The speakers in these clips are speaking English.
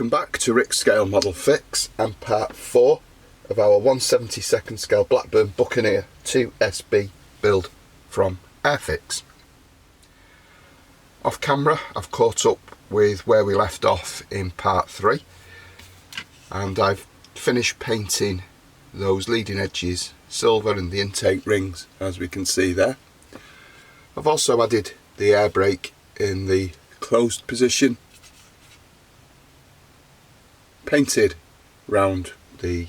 Welcome back to Rick's Scale Model Fix and part 4 of our 1/72 scale Blackburn Buccaneer 2SB build from Airfix. Off camera I've caught up with where we left off in part 3 and I've finished painting those leading edges silver and the intake rings, as we can see there. I've also added the air brake in the closed position, painted round the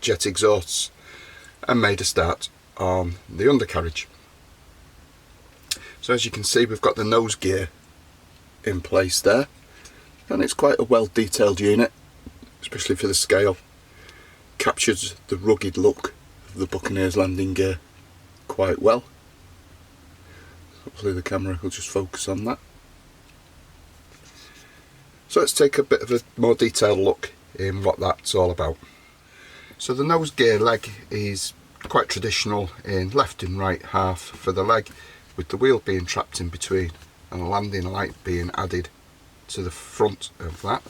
jet exhausts and made a start on the undercarriage. So as you can see, we've got the nose gear in place there, and it's quite a well detailed unit, especially for the scale. Captures the rugged look of the Buccaneer's landing gear quite well. Hopefully the camera will just focus on that. So let's take a bit of a more detailed look in what that's all about. So the nose gear leg is quite traditional in left and right half for the leg, with the wheel being trapped in between and a landing light being added to the front of that.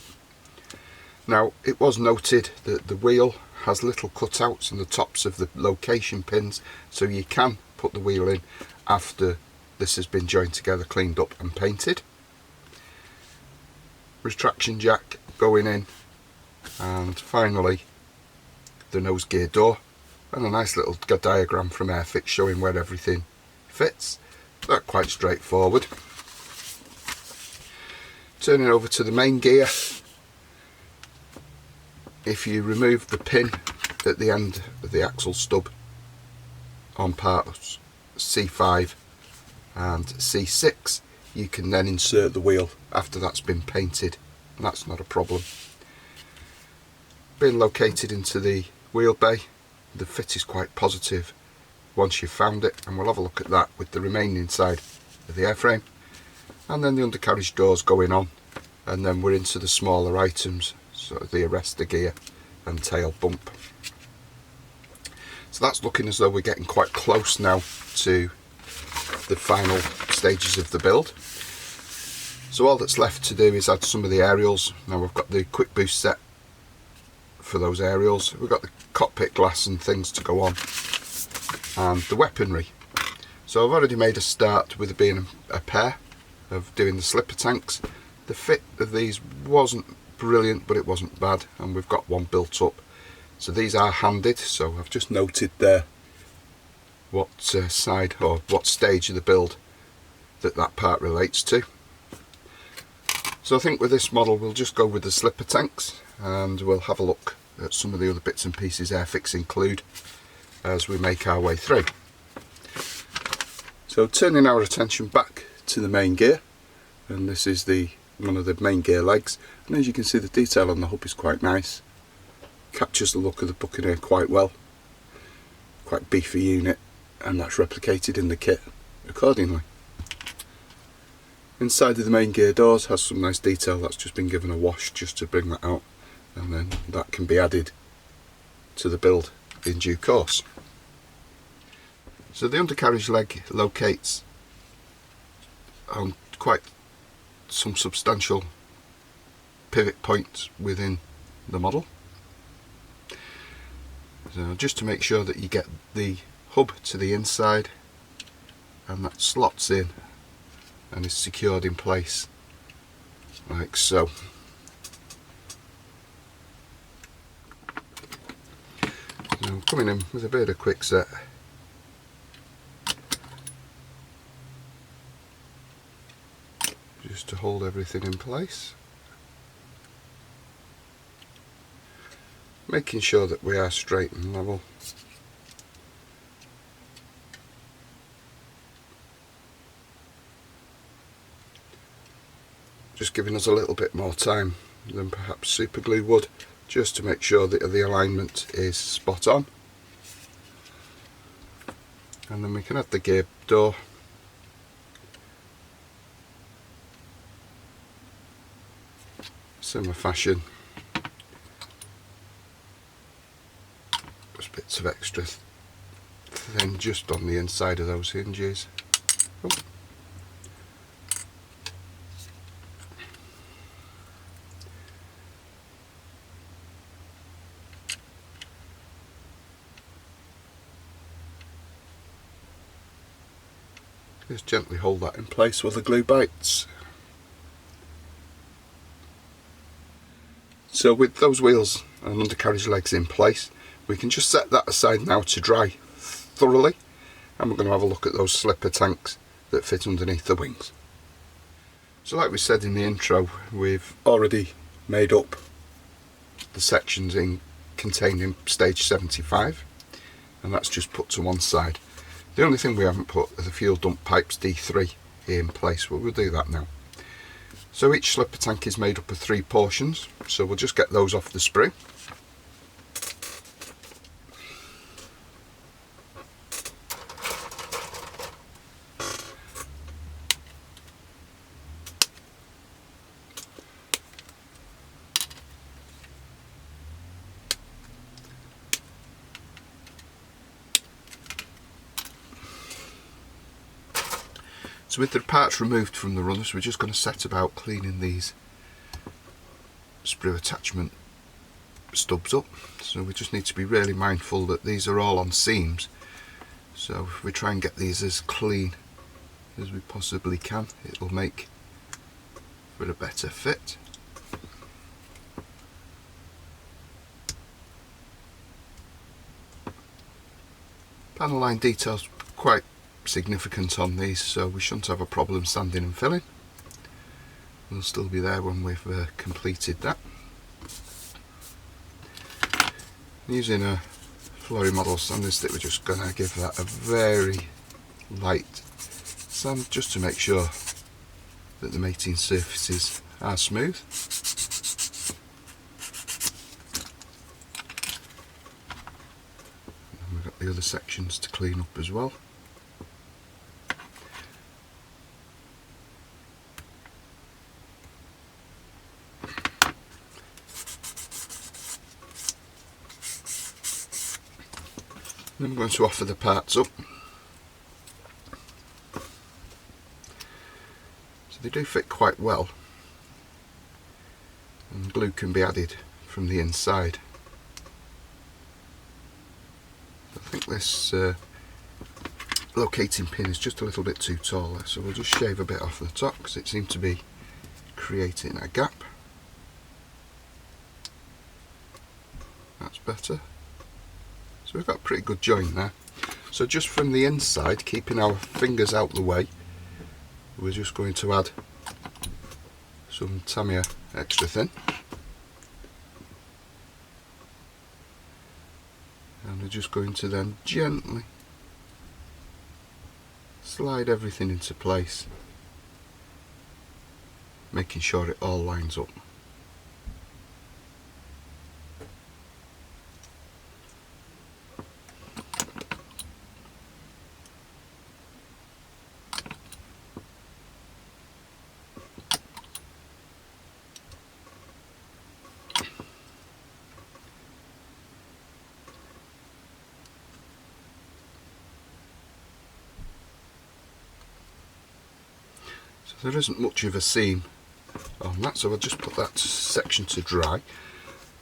Now, it was noted that the wheel has little cutouts in the tops of the location pins, so you can put the wheel in after this has been joined together, cleaned up and painted. Retraction jack going in, and finally the nose gear door, and a nice little diagram from Airfix showing where everything fits. That's quite straightforward. Turning over to the main gear, if you remove the pin at the end of the axle stub on parts C5 and C6, you can then insert the wheel after that's been painted, and that's not a problem. Being located into the wheel bay, the fit is quite positive once you've found it, and we'll have a look at that with the remaining side of the airframe. And then the undercarriage doors going on, and then we're into the smaller items, sort of the arrestor gear and tail bump. So that's looking as though we're getting quite close now to the final stages of the build. So all that's left to do is add some of the aerials. Now we've got the quick boost set for those aerials, we've got the cockpit glass and things to go on, and the weaponry. So I've already made a start with it being a pair of doing the slipper tanks. The fit of these wasn't brilliant, but it wasn't bad, and we've got one built up. So these are handed, so I've just noted there what side or what stage of the build that part relates to. So I think with this model we'll just go with the slipper tanks, and we'll have a look at some of the other bits and pieces Airfix include as we make our way through. So turning our attention back to the main gear, and this is one of the main gear legs, and as you can see the detail on the hub is quite nice. Captures the look of the Buccaneer quite well. Quite beefy unit, and that's replicated in the kit accordingly. Inside of the main gear doors has some nice detail that's just been given a wash just to bring that out, and then that can be added to the build in due course. So the undercarriage leg locates on quite some substantial pivot points within the model. So just to make sure that you get the hub to the inside, and that slots in and is secured in place like so. Now coming in with a bit of quick set, just to hold everything in place, making sure that we are straight and level. Just giving us a little bit more time than perhaps super glue would, just to make sure that the alignment is spot on. And then we can add the gear door. Similar fashion. Just bits of extra thin just on the inside of those hinges. Just gently hold that in place while the glue bites. So with those wheels and undercarriage legs in place, we can just set that aside now to dry thoroughly, and we're going to have a look at those slipper tanks that fit underneath the wings. So like we said in the intro, we've already made up the sections contained in stage 75, and that's just put to one side. The only thing we haven't put are the fuel dump pipes D3 in place, but we'll do that now. So each slipper tank is made up of 3 portions, so we'll just get those off the sprue. So with the parts removed from the runners, we're just going to set about cleaning these sprue attachment stubs up. So we just need to be really mindful that these are all on seams, so if we try and get these as clean as we possibly can, it'll make for a better fit. Panel line details quite significant on these, so we shouldn't have a problem sanding and filling. We'll still be there when we've completed that. Using a Flory model sanding stick, we're just going to give that a very light sand just to make sure that the mating surfaces are smooth. And we've got the other sections to clean up as well. Then I'm going to offer the parts up. So they do fit quite well, and glue can be added from the inside. I think this locating pin is just a little bit too tall there, so we'll just shave a bit off the top because it seemed to be creating a gap. That's better. So we've got a pretty good joint there. So just from the inside, keeping our fingers out the way, we're just going to add some Tamiya extra thin. And we're just going to then gently slide everything into place, making sure it all lines up. So there isn't much of a seam on that, so I'll just put that section to dry,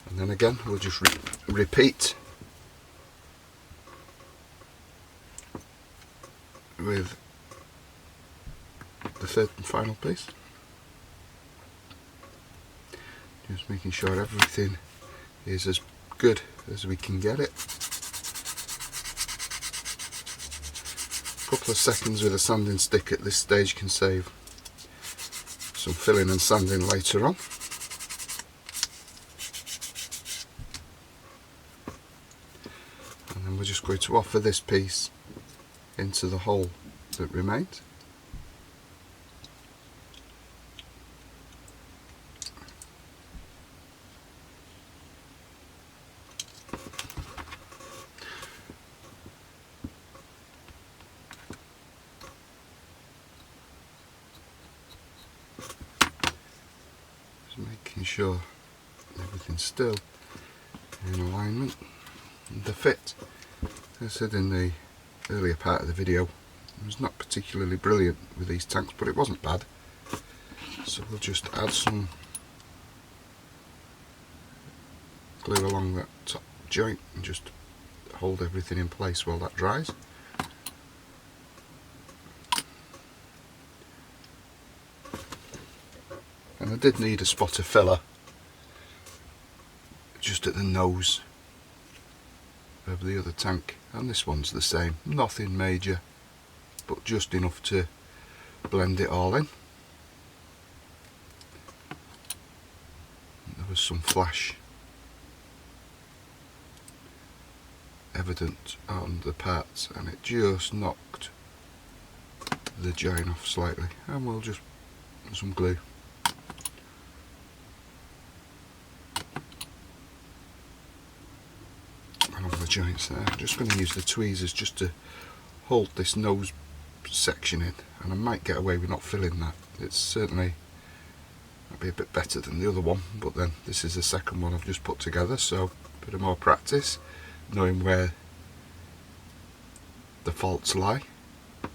and then again we'll just repeat with the third and final piece. Just making sure everything is as good as we can get it. A couple of seconds with a sanding stick at this stage can save some filling and sanding later on. And then we're just going to offer this piece into the hole that remains. Making sure everything's still in alignment. And the fit, as I said in the earlier part of the video, it was not particularly brilliant with these tanks, but it wasn't bad. So we'll just add some glue along that top joint and just hold everything in place while that dries. and I did need a spot of filler just at the nose of the other tank, and this one's the same, nothing major but just enough to blend it all in. There was some flash evident on the parts and it just knocked the join off slightly, and we'll just put some glue. And on the joints there, I'm just going to use the tweezers just to hold this nose section in, and I might get away with not filling that. It's certainly might be a bit better than the other one, but then this is the second one I've just put together, so a bit of more practice, knowing where the faults lie,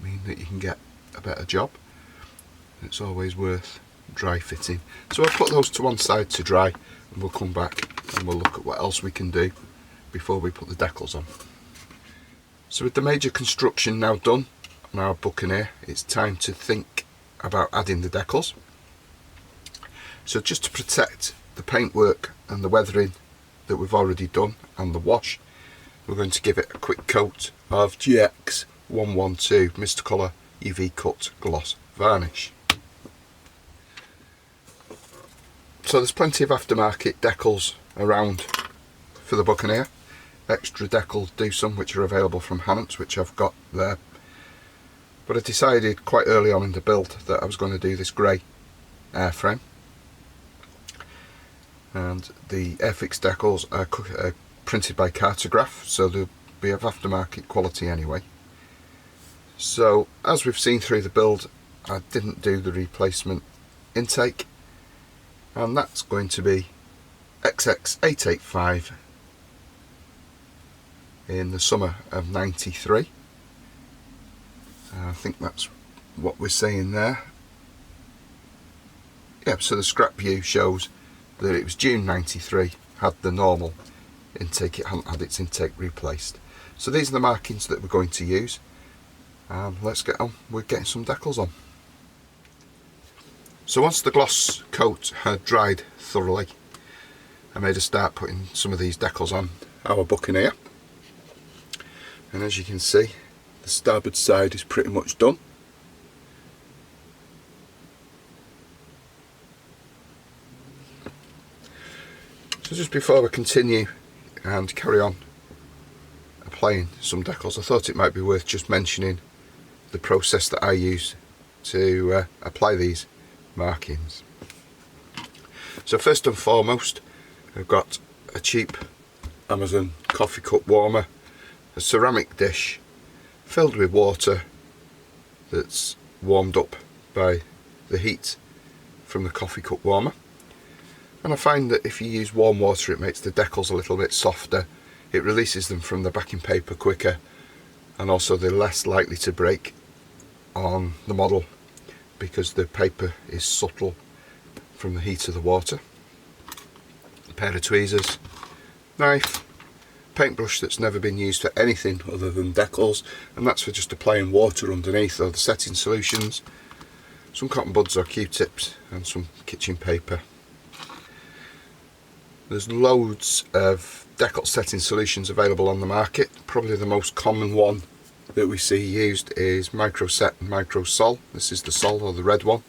mean that you can get a better job. It's always worth dry fitting. So I'll put those to one side to dry, and we'll come back and we'll look at what else we can do before we put the decals on. So with the major construction now done on our Buccaneer, it's time to think about adding the decals. So just to protect the paintwork and the weathering that we've already done and the wash, we're going to give it a quick coat of GX 112 Mr. Colour UV Cut Gloss Varnish. So there's plenty of aftermarket decals around for the Buccaneer. Extra decals do some which are available from Hannants, which I've got there. But I decided quite early on in the build that I was going to do this grey airframe. And the Airfix decals are printed by Cartograph, so they'll be of aftermarket quality anyway. So as we've seen through the build, I didn't do the replacement intake, and that's going to be XX885 in the summer of '93. I think that's what we're saying there. Yeah, so the scrap view shows that it was June '93, had the normal intake, it hadn't had its intake replaced. So these are the markings that we're going to use, and let's get on with getting some decals on. So once the gloss coat had dried thoroughly, I made a start putting some of these decals on our Buccaneer, and as you can see, the starboard side is pretty much done. So just before we continue and carry on applying some decals, I thought it might be worth just mentioning the process that I use to apply these markings. So first and foremost, I've got a cheap Amazon coffee cup warmer, a ceramic dish filled with water that's warmed up by the heat from the coffee cup warmer. And I find that if you use warm water, it makes the decals a little bit softer, it releases them from the backing paper quicker, and also they're less likely to break on the model because the paper is subtle from the heat of the water. A pair of tweezers, knife, paintbrush that's never been used for anything other than decals, and that's for just applying water underneath or the setting solutions, some cotton buds or Q-tips, and some kitchen paper. There's loads of decal setting solutions available on the market. Probably the most common one that we see used is Microset and Microsol. This is the Sol, or the red one,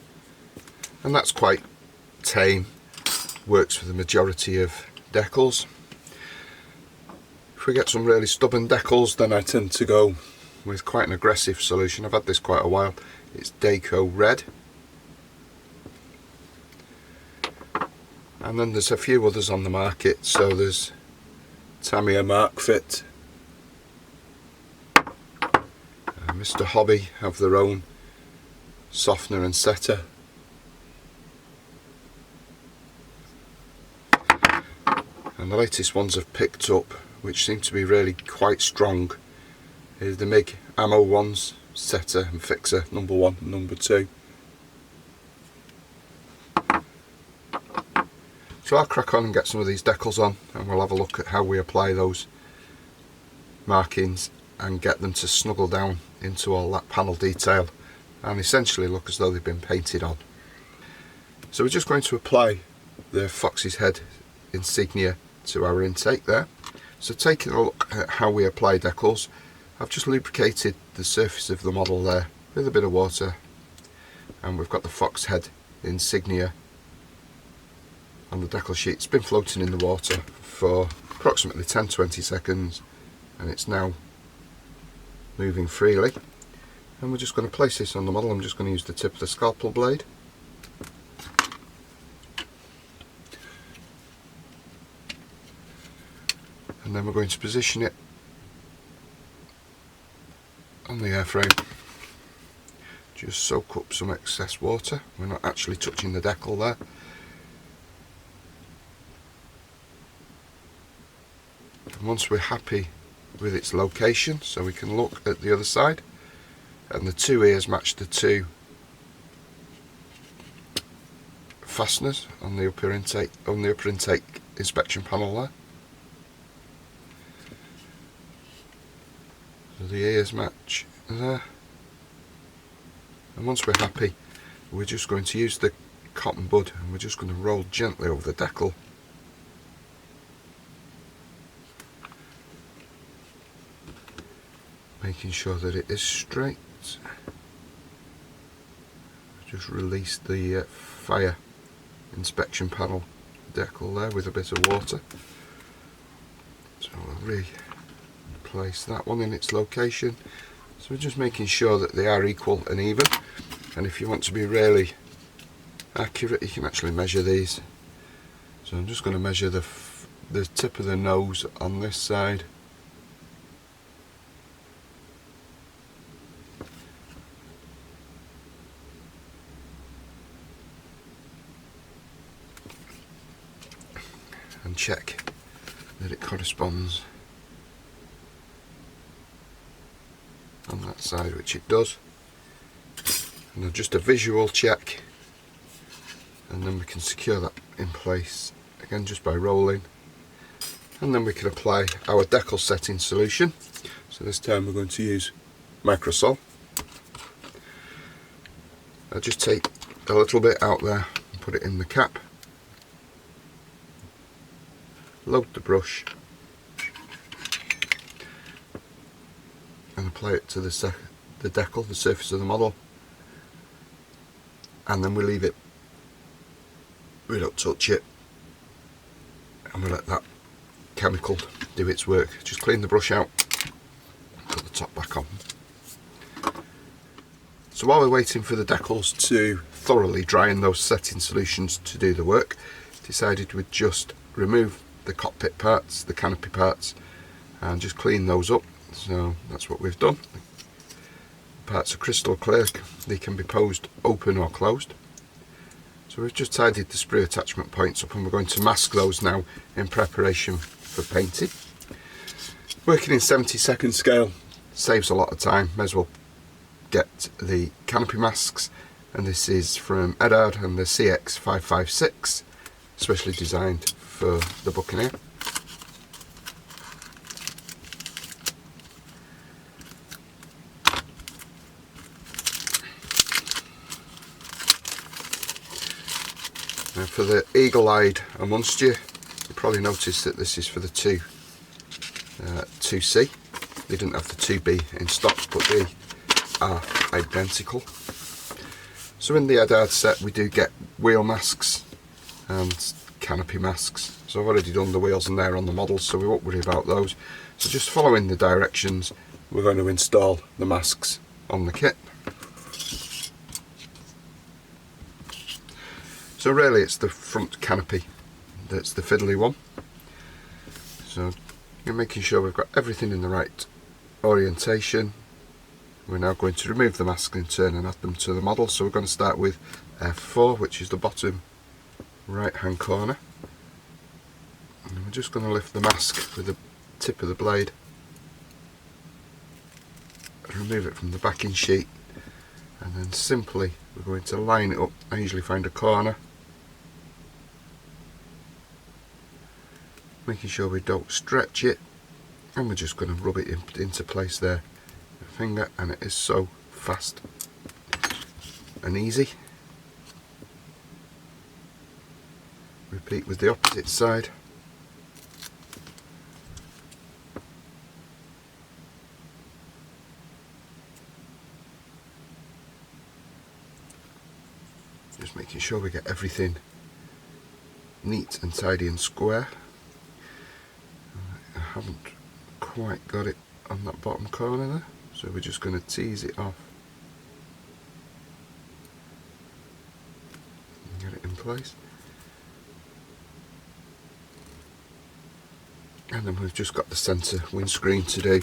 and that's quite tame, works for the majority of decals. If we get some really stubborn decals, then I tend to go with quite an aggressive solution. I've had this quite a while. It's Deco Red. And then there's a few others on the market. So there's Tamiya Mark Fit, Mr. Hobby have their own softener and setter. And the latest ones I've picked up, which seem to be really quite strong, is the MIG Ammo ones, setter and fixer, number 1 and number 2. So I'll crack on and get some of these decals on, and we'll have a look at how we apply those markings and get them to snuggle down into all that panel detail and essentially look as though they've been painted on. So we're just going to apply the Fox's Head insignia to our intake there. So taking a look at how we apply decals, I've just lubricated the surface of the model there with a bit of water, and we've got the Fox Head insignia on the decal sheet. It's been floating in the water for approximately 10-20 seconds, and it's now moving freely. And we're just going to place this on the model. I'm just going to use the tip of the scalpel blade. And then we're going to position it on the airframe. Just soak up some excess water. We're not actually touching the decal there. And once we're happy with its location, so we can look at the other side, and the two ears match the two fasteners on the upper intake inspection panel there. So the ears match there, and once we're happy, we're just going to use the cotton bud and we're just going to roll gently over the decal, making sure that it is straight. Just release the fire inspection panel decal there with a bit of water. So we'll replace that one in its location. So we're just making sure that they are equal and even, and if you want to be really accurate, you can actually measure these. So I'm just going to measure the tip of the nose on this side, and check that it corresponds on that side, which it does. And then just a visual check, and then we can secure that in place again just by rolling, and then we can apply our decal setting solution. So this time we're going to use Microsol. I'll just take a little bit out there and put it in the cap, load the brush and apply it to the decal, the surface of the model, and then we leave it. We don't touch it, and we let that chemical do its work. Just clean the brush out, put the top back on. So while we're waiting for the decals to thoroughly dry and those setting solutions to do the work, decided we'd just remove the cockpit parts, the canopy parts, and just clean those up. So that's what we've done. The parts are crystal clear, they can be posed open or closed. So we've just tidied the sprue attachment points up, and we're going to mask those now in preparation for painting. Working in 70-second scale saves a lot of time. May as well get the canopy masks, and this is from Edard and the CX556, specially designed for the Buccaneer. Now for the eagle-eyed amongst you, you probably noticed that this is for the 2C. They didn't have the 2B in stock, but they are identical. So in the Edard set we do get wheel masks and canopy masks. So I've already done the wheels and they're on the model, so we won't worry about those. So just following the directions, we're going to install the masks on the kit. So really it's the front canopy that's the fiddly one. So you're making sure we've got everything in the right orientation. We're now going to remove the mask in turn and add them to the model. So we're going to start with F4, which is the bottom right hand corner, and we're just going to lift the mask with the tip of the blade and remove it from the backing sheet, and then simply we're going to line it up. I usually find a corner, making sure we don't stretch it, and we're just going to rub it into place there with a finger, and it is so fast and easy. Repeat with the opposite side. Just making sure we get everything neat and tidy and square. I haven't quite got it on that bottom corner there, so we're just going to tease it off and get it in place. And then we've just got the centre windscreen to do,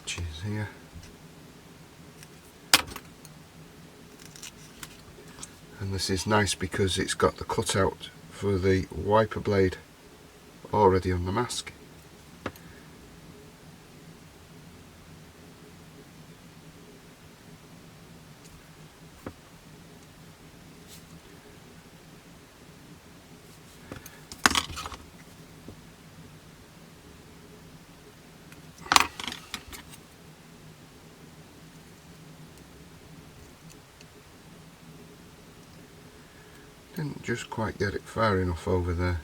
which is here. And this is nice because it's got the cutout for the wiper blade already on the mask. Didn't just quite get it far enough over there.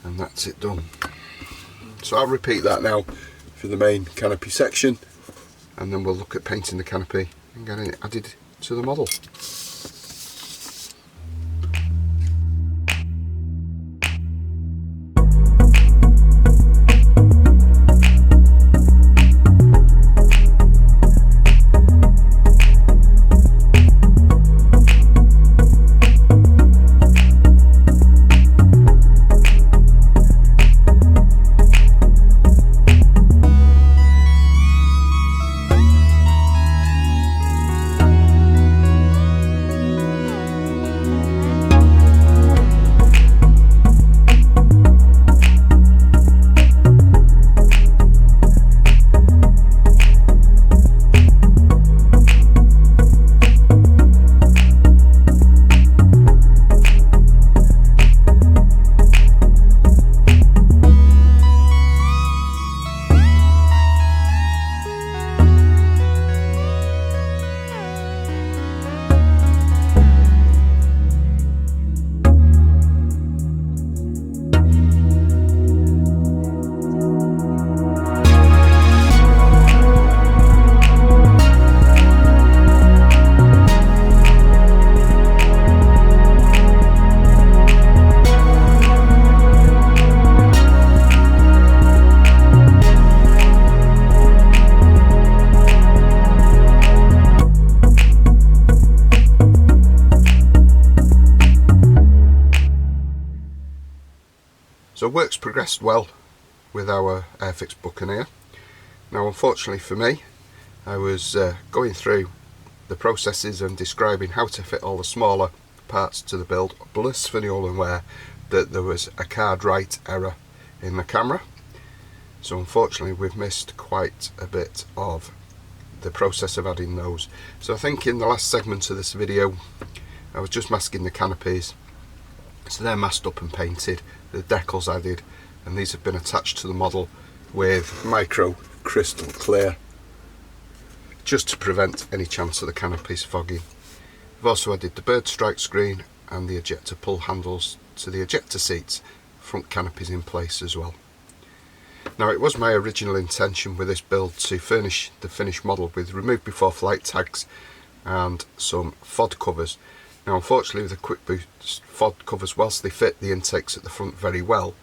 And that's it done. So I'll repeat that now for the main canopy section, and then we'll look at painting the canopy and getting it added to the model. So work's progressed well with our Airfix Buccaneer. Now unfortunately for me, I was going through the processes and describing how to fit all the smaller parts to the build, blissfully unaware that there was a card write error in the camera. So unfortunately we've missed quite a bit of the process of adding those. So I think in the last segment of this video I was just masking the canopies. So they're masked up and painted, the decals added, and these have been attached to the model with micro crystal clear, just to prevent any chance of the canopies fogging. We've also added the bird strike screen and the ejector pull handles to the ejector seats, front canopies in place as well. Now it was my original intention with this build to furnish the finished model with remove before flight tags and some FOD covers. Now unfortunately with the quick boost FOD covers, whilst they fit the intakes at the front very well,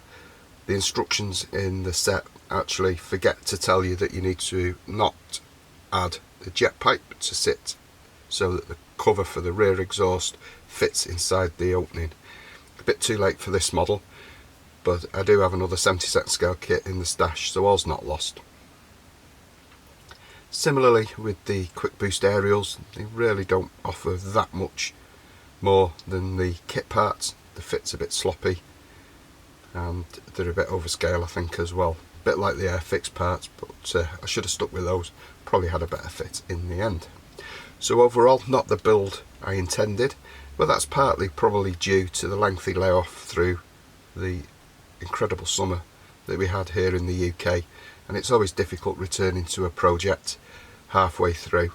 the instructions in the set actually forget to tell you that you need to not add the jet pipe to sit so that the cover for the rear exhaust fits inside the opening. A bit too late for this model, but I do have another 70 scale kit in the stash, so all's not lost. Similarly with the quick boost aerials, they really don't offer that much more than the kit parts. The fit's a bit sloppy and they're a bit overscale I think as well. A bit like the Airfix parts, but I should have stuck with those, probably had a better fit in the end. So overall, not the build I intended, but that's partly probably due to the lengthy layoff through the incredible summer that we had here in the UK, and it's always difficult returning to a project halfway through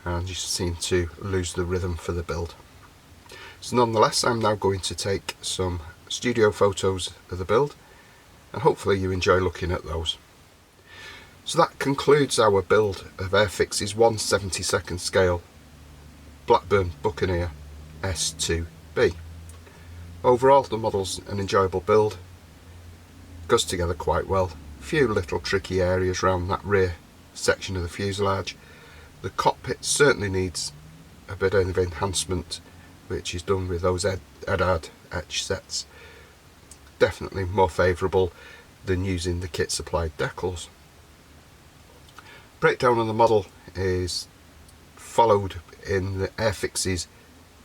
and you seem to lose the rhythm for the build. So nonetheless, I'm now going to take some studio photos of the build, and hopefully you enjoy looking at those. So that concludes our build of Airfix's 1/72 scale Blackburn Buccaneer S.2B. Overall, the model's an enjoyable build, goes together quite well. A few little tricky areas around that rear section of the fuselage. The cockpit certainly needs a bit of enhancement, which is done with those Edard etch sets. Definitely more favourable than using the kit supplied decals. Breakdown of the model is followed in the Airfix's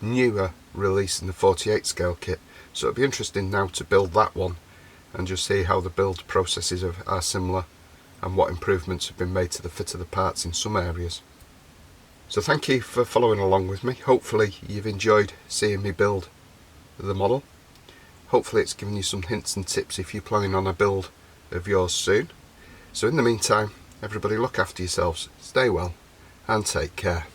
newer release in the 48 scale kit, so it'll be interesting now to build that one and just see how the build processes are similar and what improvements have been made to the fit of the parts in some areas. So thank you for following along with me. Hopefully you've enjoyed seeing me build the model. Hopefully it's given you some hints and tips if you're planning on a build of yours soon. So in the meantime, everybody look after yourselves, stay well and take care.